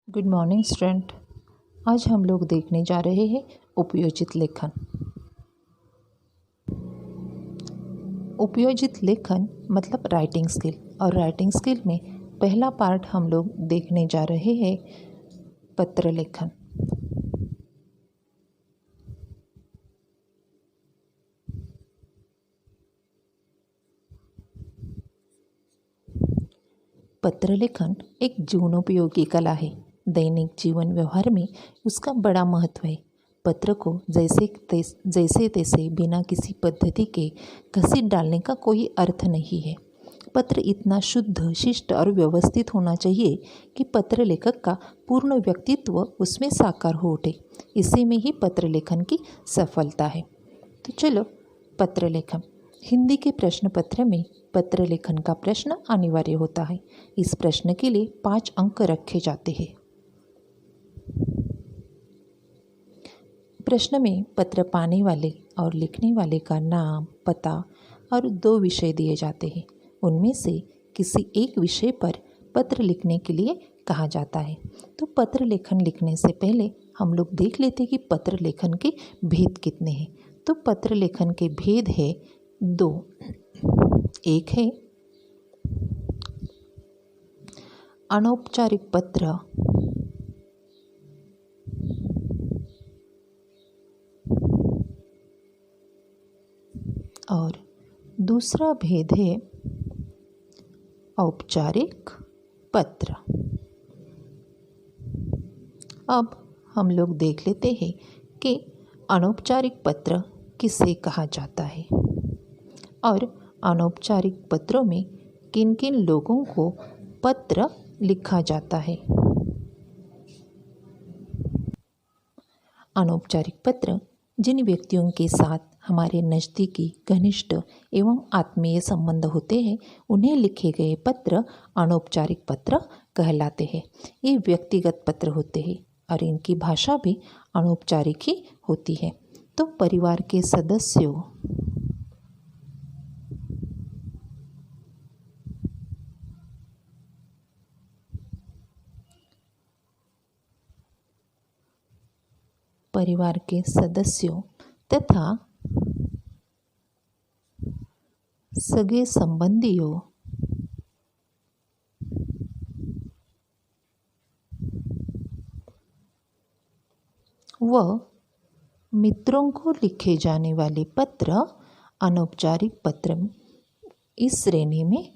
Good morning student. आज हम लोग देखने जा रहे हैं उपयोजित लेखन। उपयोजित लेखन मतलब राइटिंग स्किल, और राइटिंग स्किल में पहला पार्ट हम लोग देखने जा रहे हैं पत्र लेखन। पत्र लेखन एक जीवनोपयोगी कला है। दैनिक जीवन व्यवहार में उसका बड़ा महत्व है। पत्र को जैसे तैसे बिना किसी पद्धति के घसीट डालने का कोई अर्थ नहीं है। पत्र इतना शुद्ध, शिष्ट और व्यवस्थित होना चाहिए कि पत्र लेखक का पूर्ण व्यक्तित्व उसमें साकार हो उठे। इसी में ही पत्र लेखन की सफलता है। तो चलो, पत्र लेखन। हिंदी के प्रश्न पत्र में पत्र लेखन का प्रश्न अनिवार्य होता है। इस प्रश्न के लिए 5 अंक रखे जाते हैं। प्रश्न में पत्र पाने वाले और लिखने वाले का नाम, पता और 2 विषय दिए जाते हैं। उनमें से किसी एक विषय पर पत्र लिखने के लिए कहा जाता है। तो पत्र लेखन लिखने से पहले हम लोग देख लेते हैं कि पत्र लेखन के भेद कितने हैं। तो पत्र लेखन के भेद है 2। एक है अनौपचारिक पत्र और दूसरा भेद है औपचारिक पत्र। अब हम लोग देख लेते हैं कि अनौपचारिक पत्र किसे कहा जाता है और अनौपचारिक पत्रों में किन किन लोगों को पत्र लिखा जाता है। अनौपचारिक पत्र जिन व्यक्तियों के साथ हमारे नज़दीकी, घनिष्ठ एवं आत्मीय संबंध होते हैं, उन्हें लिखे गए पत्र अनौपचारिक पत्र कहलाते हैं। ये व्यक्तिगत पत्र होते हैं और इनकी भाषा भी अनौपचारिक ही होती है। तो परिवार के सदस्यों, तथा सगे संबंधियों व मित्रों को लिखे जाने वाले पत्र अनौपचारिक पत्र इस श्रेणी में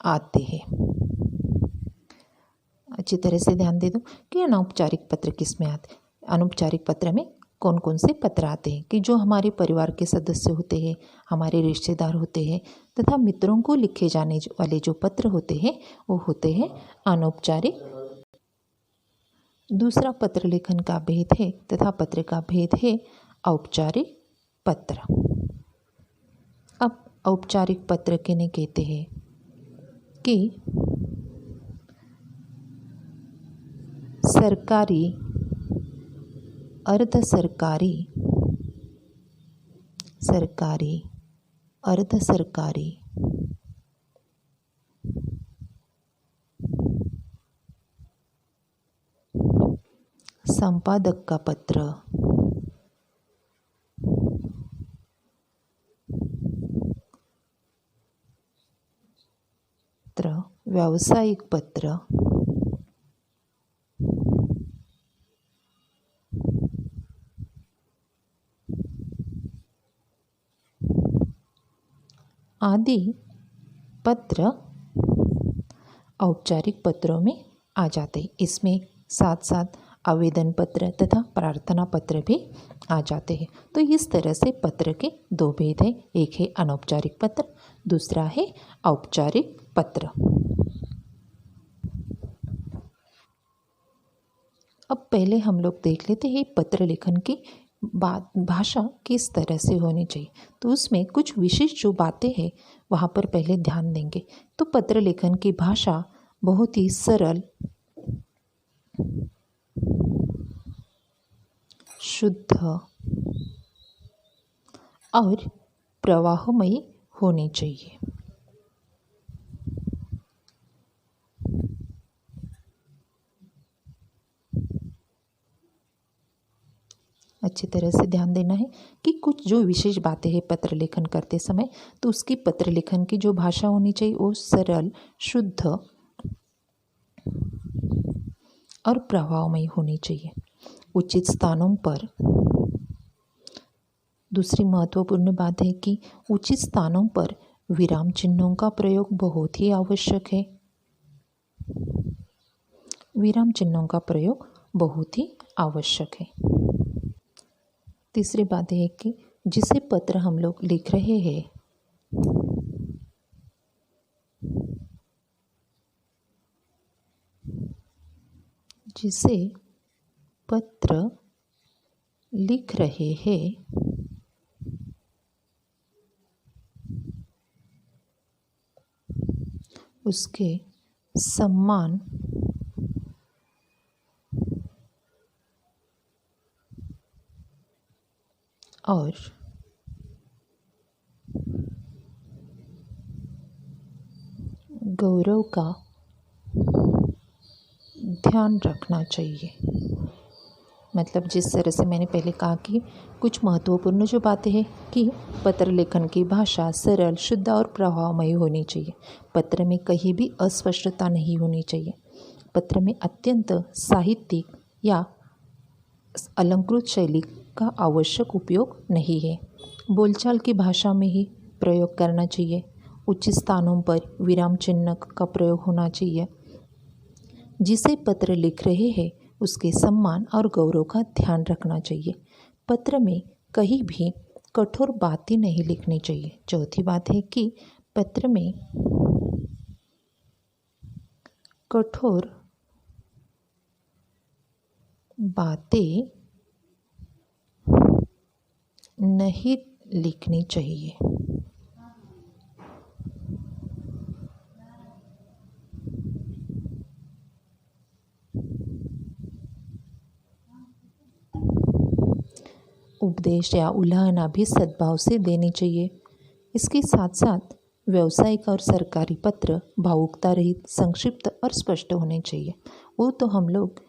आते हैं। अच्छी तरह से ध्यान दे दो कि अनौपचारिक पत्र किस में आते हैं। अनौपचारिक पत्र में कौन कौन से पत्र आते हैं कि जो हमारे परिवार के सदस्य होते हैं, हमारे रिश्तेदार होते हैं, तथा मित्रों को लिखे जाने वाले जो पत्र होते हैं वो होते हैं अनौपचारिक। दूसरा पत्र लेखन का भेद है तथा पत्र का भेद है औपचारिक पत्र। अब औपचारिक पत्र किन्हें कहते हैं कि सरकारी, अर्ध सरकारी, अर्ध सरकारी, संपादक का पत्र, व्यावसायिक पत्र, आदि पत्र औपचारिक पत्रों में आ जाते हैं। इसमें साथ साथ आवेदन पत्र तथा प्रार्थना पत्र भी आ जाते हैं। तो इस तरह से पत्र के 2 भेद हैं। एक है अनौपचारिक पत्र, दूसरा है औपचारिक पत्र। अब पहले हम लोग देख लेते हैं पत्र लेखन की भाषा किस तरह से होनी चाहिए। तो उसमें कुछ विशिष्ट जो बातें हैं वहाँ पर पहले ध्यान देंगे। तो पत्र लेखन की भाषा बहुत ही सरल, शुद्ध और प्रवाहमयी होनी चाहिए। अच्छी तरह से ध्यान देना है कि कुछ जो विशेष बातें हैं पत्र लेखन करते समय, तो उसकी पत्र लेखन की जो भाषा होनी चाहिए वो सरल, शुद्ध और प्रभावमयी होनी चाहिए। उचित स्थानों पर दूसरी महत्वपूर्ण बात है कि उचित स्थानों पर विराम चिन्हों का प्रयोग बहुत ही आवश्यक है। विराम चिन्हों का प्रयोग बहुत ही आवश्यक है। तीसरी बात है कि जिसे पत्र हम लोग लिख रहे हैं, जिसे पत्र लिख रहे हैं उसके सम्मान और गौरव का ध्यान रखना चाहिए। मतलब जिस तरह से मैंने पहले कहा कि कुछ महत्वपूर्ण जो बातें हैं कि पत्र लेखन की भाषा सरल, शुद्ध और प्रभावमयी होनी चाहिए। पत्र में कहीं भी अस्पष्टता नहीं होनी चाहिए। पत्र में अत्यंत साहित्यिक या अलंकृत शैली का आवश्यक उपयोग नहीं है। बोलचाल की भाषा में ही प्रयोग करना चाहिए। उचित स्थानों पर विराम चिन्ह का प्रयोग होना चाहिए। जिसे पत्र लिख रहे हैं उसके सम्मान और गौरव का ध्यान रखना चाहिए। पत्र में कहीं भी कठोर बातें नहीं लिखनी चाहिए। चौथी बात है कि पत्र में कठोर बातें नहीं लिखनी चाहिए। उपदेश या उलाहना भी सद्भाव से देनी चाहिए। इसके साथ साथ व्यावसायिक और सरकारी पत्र भावुकता रहित, संक्षिप्त और स्पष्ट होने चाहिए। वो तो हम लोग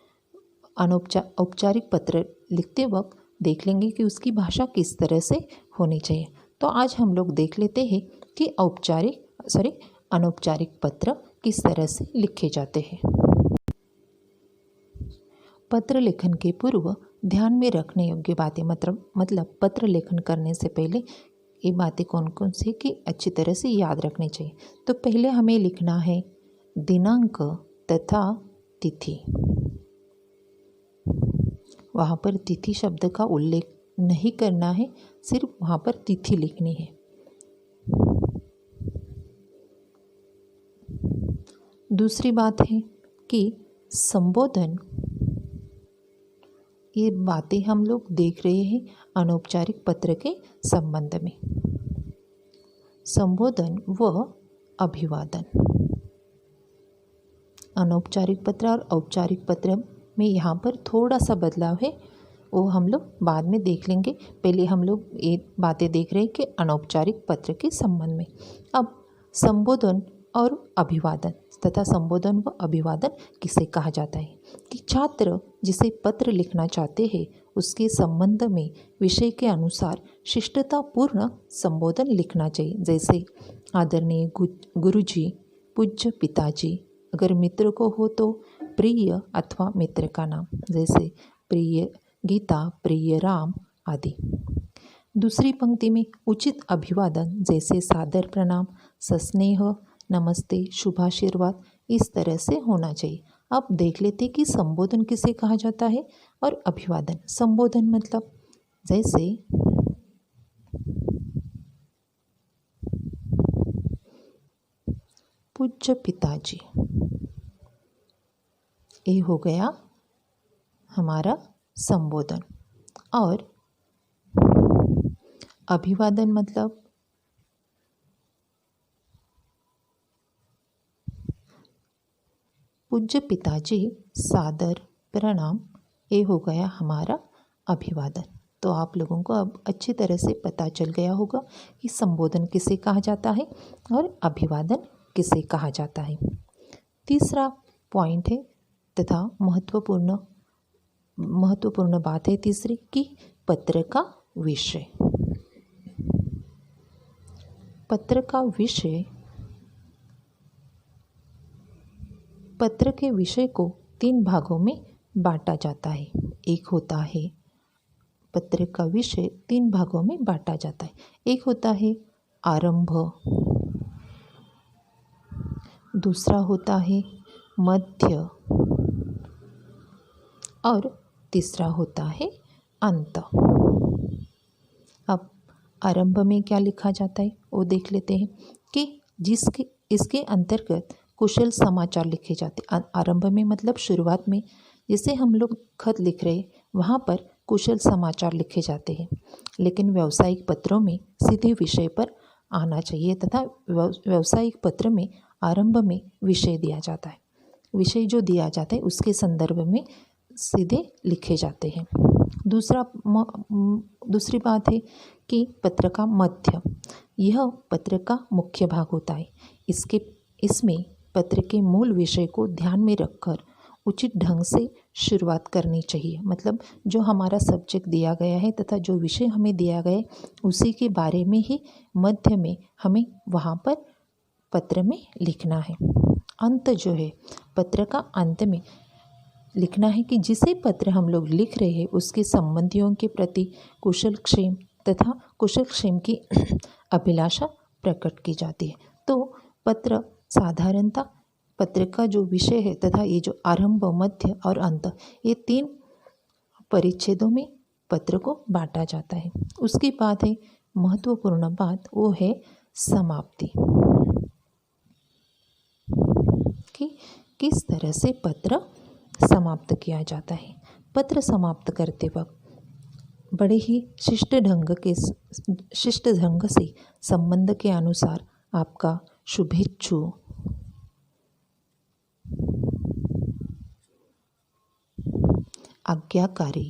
औपचारिक पत्र लिखते वक्त देख लेंगे कि उसकी भाषा किस तरह से होनी चाहिए। तो आज हम लोग देख लेते हैं कि अनौपचारिक पत्र किस तरह से लिखे जाते हैं। पत्र लेखन के पूर्व ध्यान में रखने योग्य बातें, मतलब पत्र लेखन करने से पहले ये बातें कौन कौन सी कि अच्छी तरह से याद रखनी चाहिए। तो पहले हमें लिखना है दिनांक तथा तिथि। वहाँ पर तिथि शब्द का उल्लेख नहीं करना है, सिर्फ वहाँ पर तिथि लिखनी है। दूसरी बात है कि संबोधन, ये बातें हम लोग देख रहे हैं अनौपचारिक पत्र के संबंध में। संबोधन व अभिवादन, अनौपचारिक पत्र और औपचारिक पत्र में यहाँ पर थोड़ा सा बदलाव है, वो हम लोग बाद में देख लेंगे। पहले हम लोग ये बातें देख रहे हैं कि अनौपचारिक पत्र के संबंध में। अब संबोधन और अभिवादन तथा संबोधन व अभिवादन किसे कहा जाता है कि छात्र जिसे पत्र लिखना चाहते हैं उसके संबंध में विषय के अनुसार शिष्टतापूर्ण संबोधन लिखना चाहिए। जैसे आदरणीय गुरुजी, पूज्य पिताजी, अगर मित्र को हो तो प्रिय अथवा मित्र का नाम, जैसे प्रिय गीता, प्रिय राम आदि। दूसरी पंक्ति में उचित अभिवादन जैसे सादर प्रणाम, सस्नेह, नमस्ते, शुभाशीर्वाद इस तरह से होना चाहिए। अब देख लेते कि संबोधन किसे कहा जाता है और अभिवादन। संबोधन मतलब जैसे पूज्य पिताजी, ये हो गया हमारा संबोधन। और अभिवादन मतलब पूज्य पिताजी, सादर प्रणाम, ये हो गया हमारा अभिवादन। तो आप लोगों को अब अच्छी तरह से पता चल गया होगा कि संबोधन किसे कहा जाता है और अभिवादन किसे कहा जाता है। तीसरा पॉइंट है तथा महत्वपूर्ण बात है तीसरी कि पत्र का विषय। पत्र का विषय, पत्र के विषय को 3 भागों में बांटा जाता है। एक होता है, पत्र का विषय 3 भागों में बांटा जाता है। एक होता है आरंभ, दूसरा होता है मध्य और तीसरा होता है अंत। अब आरंभ में क्या लिखा जाता है वो देख लेते हैं कि इसके अंतर्गत कुशल समाचार लिखे जाते हैं। आरंभ में मतलब शुरुआत में, जैसे हम लोग खत लिख रहे हैं वहाँ पर कुशल समाचार लिखे जाते हैं, लेकिन व्यावसायिक पत्रों में सीधे विषय पर आना चाहिए तथा व्यावसायिक पत्र में आरंभ में विषय दिया जाता है। विषय जो दिया जाता है उसके संदर्भ में सीधे लिखे जाते हैं। दूसरी बात है कि पत्र का मध्य, यह पत्र का मुख्य भाग होता है। इसमें पत्र के मूल विषय को ध्यान में रखकर उचित ढंग से शुरुआत करनी चाहिए। मतलब जो हमारा सब्जेक्ट दिया गया है तथा जो विषय हमें दिया गया है उसी के बारे में ही मध्य में हमें वहाँ पर पत्र में लिखना है। अंत जो है, पत्र का अंत में लिखना है कि जिसे पत्र हम लोग लिख रहे हैं उसके संबंधियों के प्रति कुशल क्षेम की अभिलाषा प्रकट की जाती है। तो पत्र साधारणतः पत्र का जो विषय है तथा ये जो आरंभ, मध्य और अंत, ये 3 परिच्छेदों में पत्र को बांटा जाता है। उसके बाद है महत्वपूर्ण बात, वो है समाप्ति, कि किस तरह से पत्र समाप्त किया जाता है। पत्र समाप्त करते वक्त बड़े ही शिष्ट ढंग से संबंध के अनुसार आपका शुभेच्छु, आज्ञाकारी,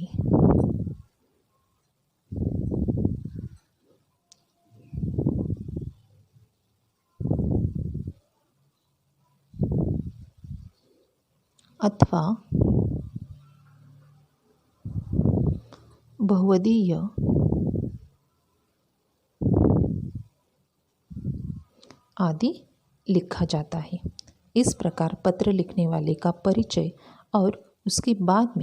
अथवा बहुवदीय आदि लिखा जाता है। इस प्रकार पत्र लिखने वाले का परिचय और उसके बाद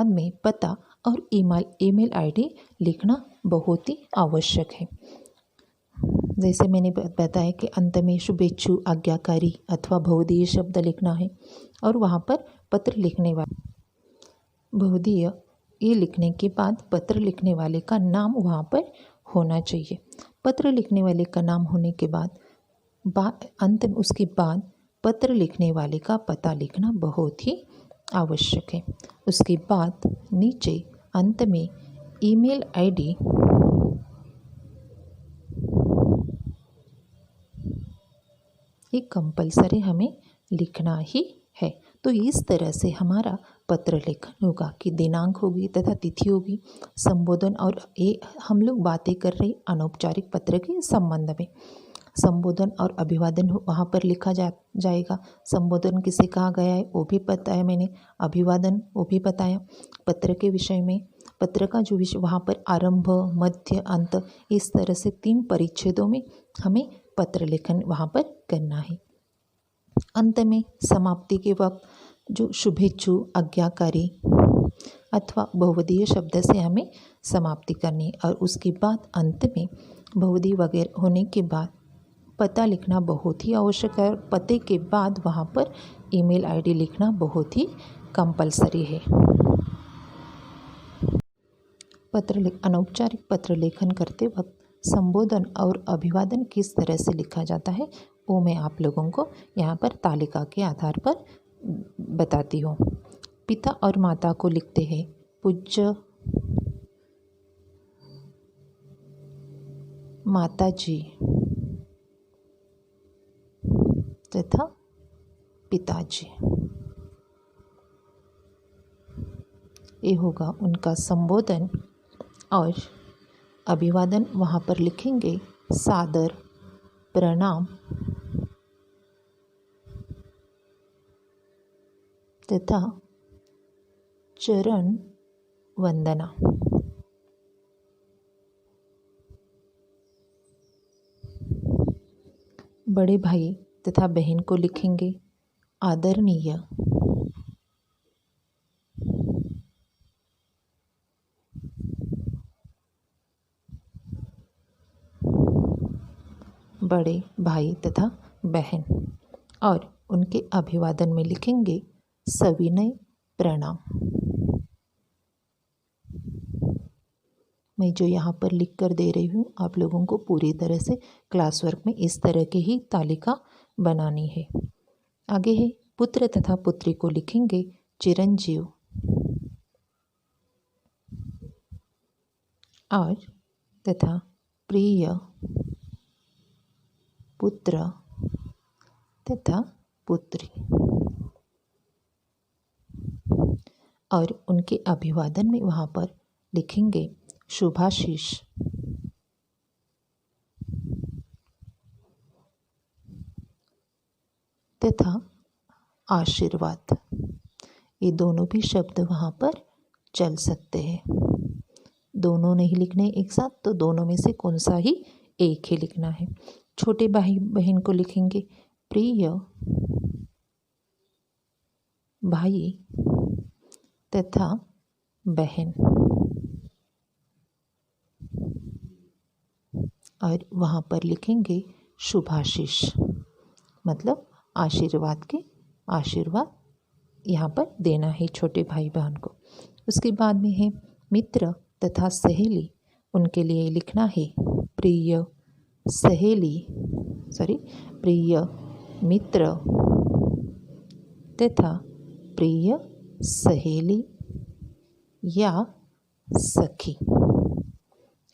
में पता और ईमेल आईडी लिखना बहुत ही आवश्यक है। जैसे मैंने बताया कि अंत में शुभेच्छु, आज्ञाकारी अथवा बहुधीय शब्द लिखना है और वहाँ पर पत्र लिखने वाले बहुधीय, ये लिखने के बाद पत्र लिखने वाले का नाम वहाँ पर होना चाहिए। पत्र लिखने वाले का नाम होने के बाद उसके बाद पत्र लिखने वाले का पता लिखना बहुत ही आवश्यक है। उसके बाद नीचे अंत में ईमेल आईडी ये कंपलसरी हमें लिखना ही है। तो इस तरह से हमारा पत्र लेखन होगा कि दिनांक होगी तथा तिथि होगी, संबोधन, और ये हम लोग बातें कर रहे अनौपचारिक पत्र के संबंध में। संबोधन और अभिवादन वहाँ पर लिखा जाएगा। संबोधन किसे कहा गया है वो भी बताया मैंने, अभिवादन वो भी बताया। पत्र के विषय में पत्र का जो विषय वहाँ पर आरंभ, मध्य, अंत, इस तरह से 3 परिच्छेदों में हमें पत्र लेखन वहाँ पर करना है। अंत में समाप्ति के वक्त जो शुभेच्छु, आज्ञाकारी अथवा बहुवदीय शब्द से हमें समाप्ति करनी है। और उसके बाद अंत में बहुवदीय वगैरह होने के बाद पता लिखना बहुत ही आवश्यक है। पते के बाद वहाँ पर ईमेल आईडी लिखना बहुत ही कंपलसरी है। अनौपचारिक पत्र लेखन करते वक्त संबोधन और अभिवादन किस तरह से लिखा जाता है वो मैं आप लोगों को यहाँ पर तालिका के आधार पर बताती हूँ। पिता और माता को लिखते हैं पूज्य माता जी तथा पिताजी, ये होगा उनका संबोधन। और अभिवादन वहाँ पर लिखेंगे सादर प्रणाम तथा चरण वंदना। बड़े भाई तथा बहन को लिखेंगे आदरणीय। बड़े भाई तथा बहन, और उनके अभिवादन में लिखेंगे सविनय प्रणाम। मैं जो यहाँ पर लिख कर दे रही हूँ आप लोगों को पूरी तरह से क्लास वर्क में इस तरह की ही तालिका बनानी है। आगे है पुत्र तथा पुत्री को लिखेंगे चिरंजीव। और तथा प्रिय पुत्र तथा पुत्री, और उनके अभिवादन में वहाँ पर लिखेंगे शुभाशीष। तथा आशीर्वाद, ये दोनों भी शब्द वहाँ पर चल सकते हैं। दोनों नहीं लिखने एक साथ, तो दोनों में से कौन सा ही एक ही लिखना है। छोटे भाई बहन को लिखेंगे प्रिय भाई तथा बहन, और वहाँ पर लिखेंगे शुभाशीष, मतलब आशीर्वाद के आशीर्वाद यहाँ पर देना है छोटे भाई बहन को। उसके बाद में है मित्र तथा सहेली, उनके लिए लिखना है प्रिय मित्र तथा प्रिय सहेली या सखी।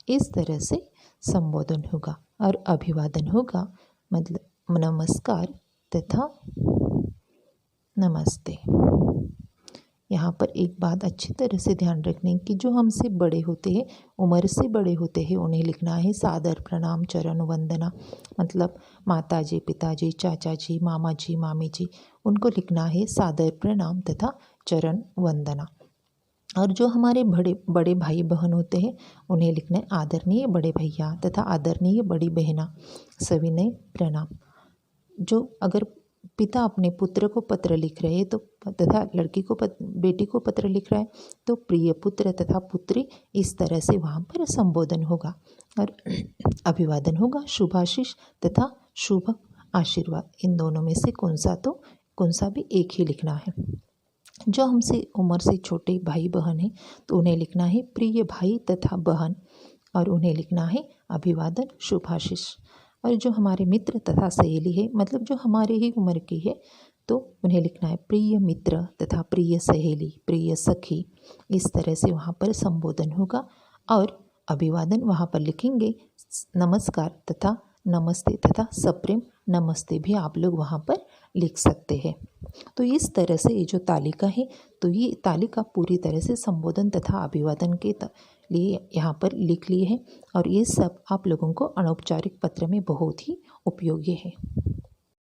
इस तरह से संबोधन होगा और अभिवादन होगा, मतलब नमस्कार तथा नमस्ते। यहाँ पर एक बात अच्छी तरह से ध्यान रखने की, जो हमसे बड़े होते हैं, उम्र से बड़े होते हैं, उन्हें लिखना है सादर प्रणाम चरण वंदना, मतलब माताजी पिताजी चाचा जी मामा जी मामी जी, उनको लिखना है सादर प्रणाम तथा चरण वंदना। और जो हमारे बड़े भाई बहन होते हैं उन्हें लिखना है आदरणीय बड़े भैया तथा आदरणीय बड़ी बहना, सविनय प्रणाम। जो अगर पिता अपने पुत्र को पत्र लिख रहे हैं तो तथा लड़की को बेटी को पत्र लिख रहा है तो प्रिय पुत्र तथा पुत्री, इस तरह से वहाँ पर संबोधन होगा। और अभिवादन होगा शुभाशीष तथा शुभ आशीर्वाद। इन दोनों में से कौन सा भी एक ही लिखना है। जो हमसे उम्र से छोटे भाई बहन हैं तो उन्हें लिखना है प्रिय भाई तथा बहन, और उन्हें लिखना है अभिवादन शुभाशीष। और जो हमारे मित्र तथा सहेली है, मतलब जो हमारे ही उम्र की है, तो उन्हें लिखना है प्रिय मित्र तथा प्रिय सहेली प्रिय सखी। इस तरह से वहाँ पर संबोधन होगा। और अभिवादन वहाँ पर लिखेंगे नमस्कार तथा नमस्ते तथा सप्रेम नमस्ते भी आप लोग वहाँ पर लिख सकते हैं। तो इस तरह से ये जो तालिका है, तो ये तालिका पूरी तरह से संबोधन तथा अभिवादन के लिए यहाँ पर लिख लिए हैं, और ये सब आप लोगों को अनौपचारिक पत्र में बहुत ही उपयोगी है।